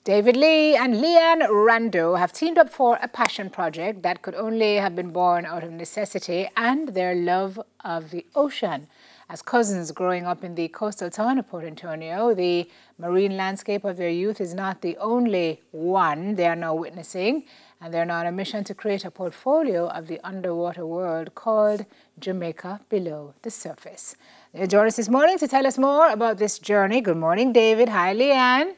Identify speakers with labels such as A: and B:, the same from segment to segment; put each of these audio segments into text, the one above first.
A: David Lee and Leanne Rando have teamed up for a passion project that could only have been born out of necessity and their love of the ocean. As cousins growing up in the coastal town of Port Antonio, the marine landscape of their youth is not the only one they are now witnessing, and they're now on a mission to create a portfolio of the underwater world called Jamaica Below the Surface. They join us this morning to tell us more about this journey. Good morning, David. Hi, Leanne.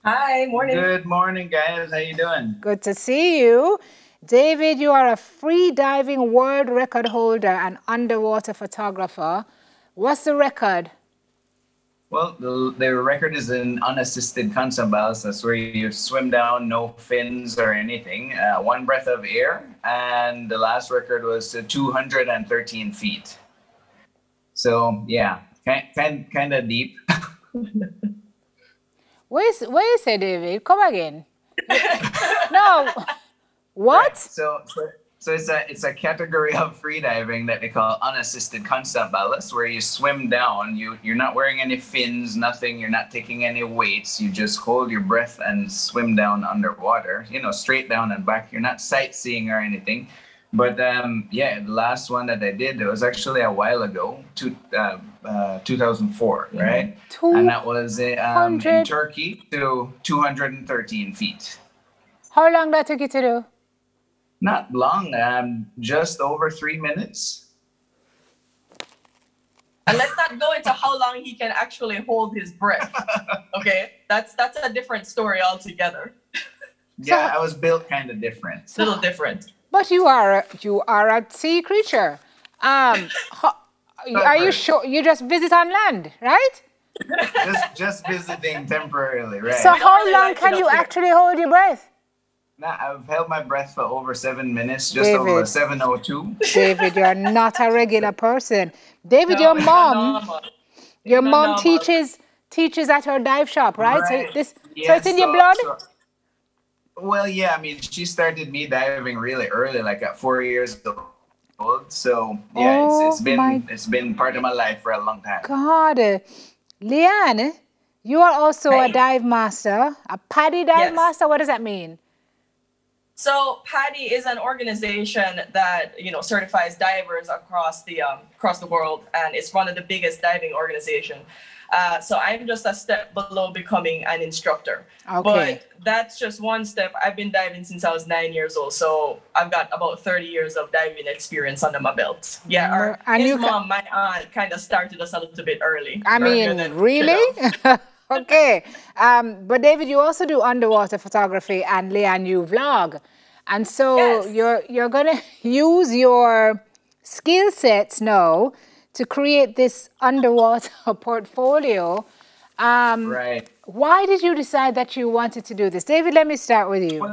B: Hi, morning.
C: Good morning, guys. How you doing?
A: Good to see you. David, you are a free diving world record holder and underwater photographer. What's the record?
C: Well, the record is an unassisted constant balance. That's where you swim down, no fins or anything, one breath of air. And the last record was 213 feet. So, yeah, kind of deep.
A: Where you say, David? Come again. No. What?
C: Right. So it's a category of freediving that they call unassisted constant ballast, where you swim down. You're not wearing any fins, nothing. You're not taking any weights. You just hold your breath and swim down underwater. You know, straight down and back. You're not sightseeing or anything. But yeah, the last one that I did, it was actually a while ago, 2004, right? And that was in Turkey to 213 feet.
A: How long that took you to do?
C: Not long, just over 3 minutes.
B: And let's not go into how long he can actually hold his breath. Okay, that's a different story altogether.
C: Yeah, I was built kind of different.
B: It's a little different.
A: But you are a sea creature. Are you sure you just visit on land, right?
C: just visiting temporarily, right?
A: So how long can you actually hold your breath?
C: Nah, I've held my breath for over 7 minutes, just over 7:02.
A: David, you're not a regular person. David,
B: No,
A: your mom teaches at her dive shop, right?
C: Right.
A: So it's in your blood?
C: Well, yeah, I mean, she started me diving really early, like at 4 years old. So yeah, it's been part of my life for a long time.
A: God, Leanne, you are also a dive master, a PADI dive master. What does that mean?
B: So PADI is an organization that certifies divers across the world, and it's one of the biggest diving organizations. So I'm just a step below becoming an instructor.
A: Okay.
B: But that's just one step. I've been diving since I was 9 years old, so I've got about 30 years of diving experience under my belt. Yeah, my aunt, kind of started us a little bit early.
A: I mean, really? Okay. But David, you also do underwater photography, and Leanne, you vlog. And so you're going to use your skill sets now to create this underwater portfolio.
C: Right.
A: Why did you decide that you wanted to do this? David, let me start with you.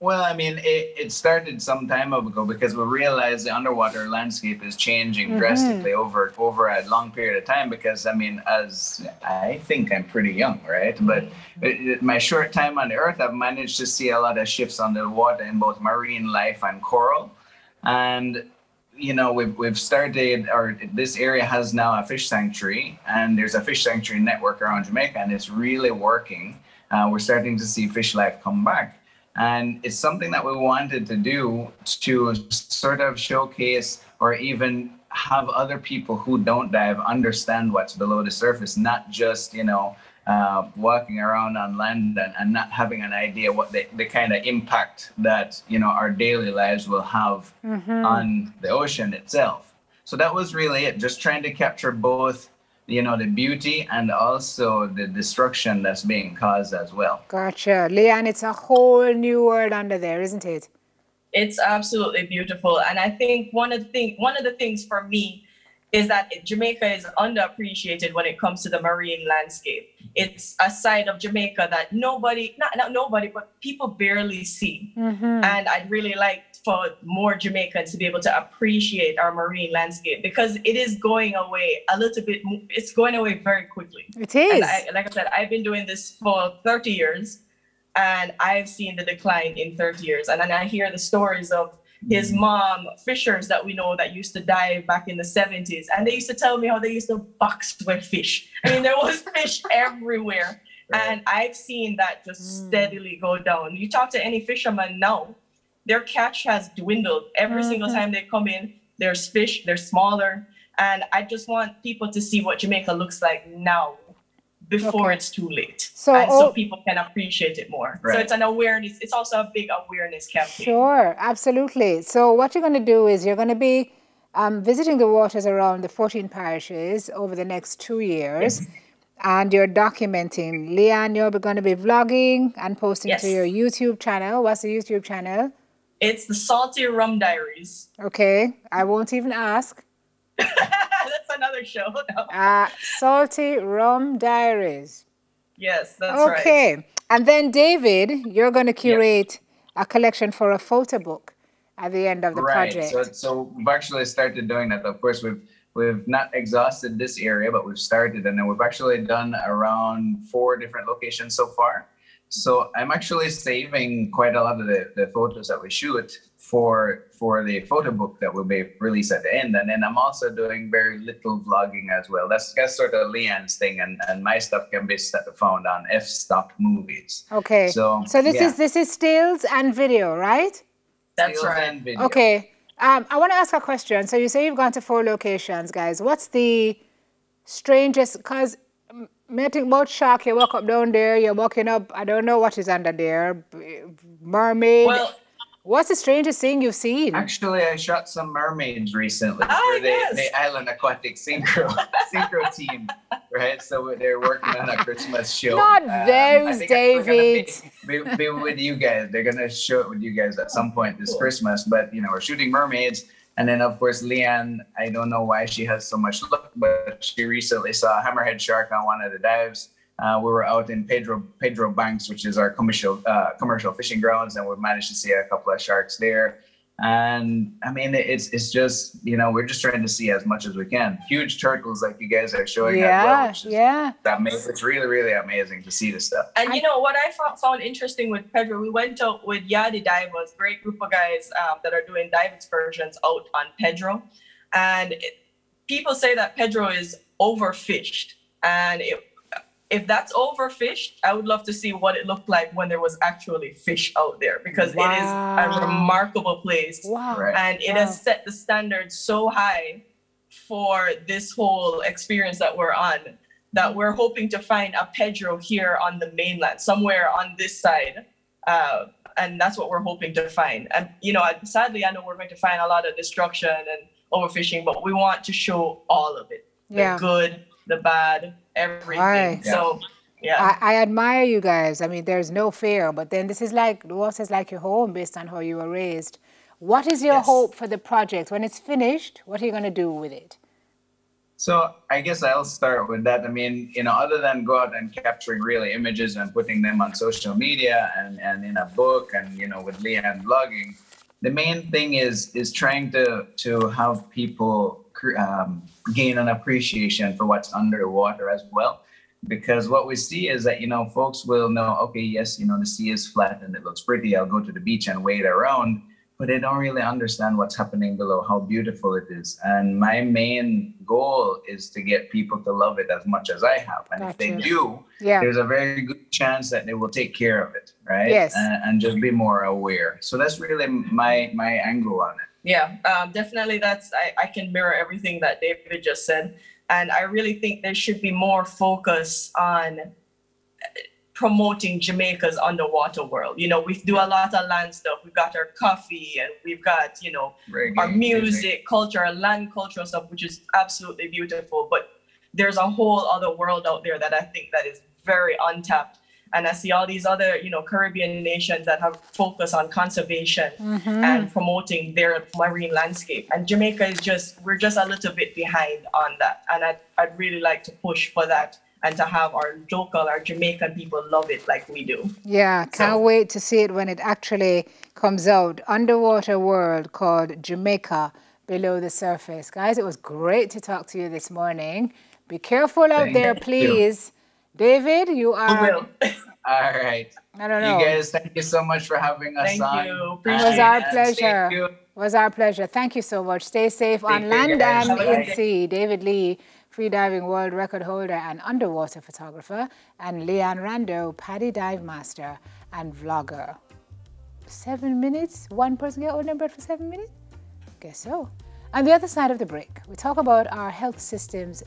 C: Well, I mean, it started some time ago because we realized the underwater landscape is changing drastically over a long period of time. Because, I mean, I think I'm pretty young, right? But my short time on the Earth, I've managed to see a lot of shifts under the water in both marine life and coral. And we've started, or this area has now a fish sanctuary, and there's a fish sanctuary network around Jamaica, and it's really working. We're starting to see fish life come back. And it's something that we wanted to do to sort of showcase or even have other people who don't dive understand what's below the surface, not just, walking around on land and not having an idea what the kind of impact that, our daily lives will have on the ocean itself. So that was really it, just trying to capture both, the beauty and also the destruction that's being caused as well.
A: Gotcha. Leanne, it's a whole new world under there, isn't it?
B: It's absolutely beautiful. And I think one of the things for me is that Jamaica is underappreciated when it comes to the marine landscape. It's a side of Jamaica that not nobody, but people barely see. And I'd really like for more Jamaicans to be able to appreciate our marine landscape, because it is going away a little bit. It's going away very quickly.
A: It is.
B: And like I said, I've been doing this for 30 years, and I've seen the decline in 30 years. And then I hear the stories of his mom, fishers that we know that used to dive back in the 70s. And they used to tell me how they used to box with fish. I mean, there was fish everywhere. And I've seen that just steadily go down. You talk to any fisherman now, their catch has dwindled. Every single time they come in, there's fish, they're smaller. And I just want people to see what Jamaica looks like now before it's too late. So people can appreciate it more. So it's an awareness. It's also a big awareness campaign.
A: Sure, absolutely. So what you're going to do is you're going to be visiting the waters around the 14 parishes over the next 2 years. And you're documenting. Leanne, you're going to be vlogging and posting to your YouTube channel. What's the YouTube channel?
B: It's the Salty Rum Diaries.
A: Okay, I won't even ask.
B: That's another show.
A: Salty Rum Diaries.
B: Yes, that's right.
A: Okay, and then David, you're going to curate a collection for a photo book at the end of the project.
C: So we've actually started doing that. Of course, we've not exhausted this area, but we've started, and then we've actually done around 4 different locations so far. So I'm actually saving quite a lot of the photos that we shoot for the photo book that will be released at the end. And then I'm also doing very little vlogging as well. That's sort of Leanne's thing, and my stuff can be found on F-Stop Movies.
A: Okay. So this is stills and video, right?
B: That's right.
A: Okay. I want to ask a question. So you say you've gone to 4 locations, guys. What's the strangest? Because I think about shark, you walk up down there, you're walking up, I don't know what is under there, mermaid.
B: Well,
A: what's the strangest thing you've seen?
C: Actually, I shot some mermaids recently for the Island Aquatic Synchro team, right? So they're working on a Christmas show.
A: Not those, David.
C: Be with you guys. They're going to show it with you guys at some point this Christmas. But, we're shooting mermaids. And then, of course, Leanne, I don't know why she has so much luck, but she recently saw a hammerhead shark on one of the dives. We were out in Pedro Banks, which is our commercial fishing grounds, and we've managed to see a couple of sharks there. And I mean, it's just, we're just trying to see as much as we can. Huge turtles like you guys are showing as well. It's really, really amazing to see this stuff.
B: And what I found interesting with Pedro, we went out with Yadi Divers, great group of guys that are doing dive excursions out on Pedro. And people say that Pedro is overfished. And if that's overfished, I would love to see what it looked like when there was actually fish out there, because it is a remarkable place. And it has set the standard so high for this whole experience that we're on, that we're hoping to find a Pedro here on the mainland, somewhere on this side. And that's what we're hoping to find. And, sadly, I know we're going to find a lot of destruction and overfishing, but we want to show all of it. The good, the bad, everything. So I
A: admire you guys. I mean, there's no fear, but then this is like, the water is like your home based on how you were raised. What is your hope for the project? When it's finished, what are you going to do with it?
C: So I guess I'll start with that. I mean, other than go out and capturing really images and putting them on social media and in a book and, with Leanne vlogging, the main thing is trying to have people gain an appreciation for what's under the water as well. Because what we see is that, folks will know, okay, yes, the sea is flat and it looks pretty. I'll go to the beach and wade around, but they don't really understand what's happening below, how beautiful it is. And my main goal is to get people to love it as much as I have. And if they do, there's a very good chance that they will take care of it, right?
A: Yes.
C: And just be more aware. So that's really my angle on it.
B: Yeah, definitely. I can mirror everything that David just said. And I really think there should be more focus on promoting Jamaica's underwater world. We do a lot of land stuff. We've got our coffee and we've got,
C: Reggae,
B: our music, culture, our land cultural stuff, which is absolutely beautiful. But there's a whole other world out there that I think that is very untapped. And I see all these other, Caribbean nations that have focused on conservation and promoting their marine landscape. And Jamaica we're just a little bit behind on that. And I'd really like to push for that and to have our Jamaican people love it like we do.
A: Yeah, can't wait to see it when it actually comes out. Underwater world called Jamaica Below the Surface. Guys, it was great to talk to you this morning. Be careful out there, please. David, you are...
C: All right.
A: I don't know.
C: You guys, thank you so much for having us on.
B: Thank you.
A: It was our pleasure. It was our pleasure. Thank you so much. Stay safe on land and in sea. David Lee freediving world record holder and underwater photographer, and Leanne Rando, paddy dive master and vlogger. 7 minutes? One person get ordinary bread for 7 minutes? Guess so. On the other side of the break, we talk about our health system's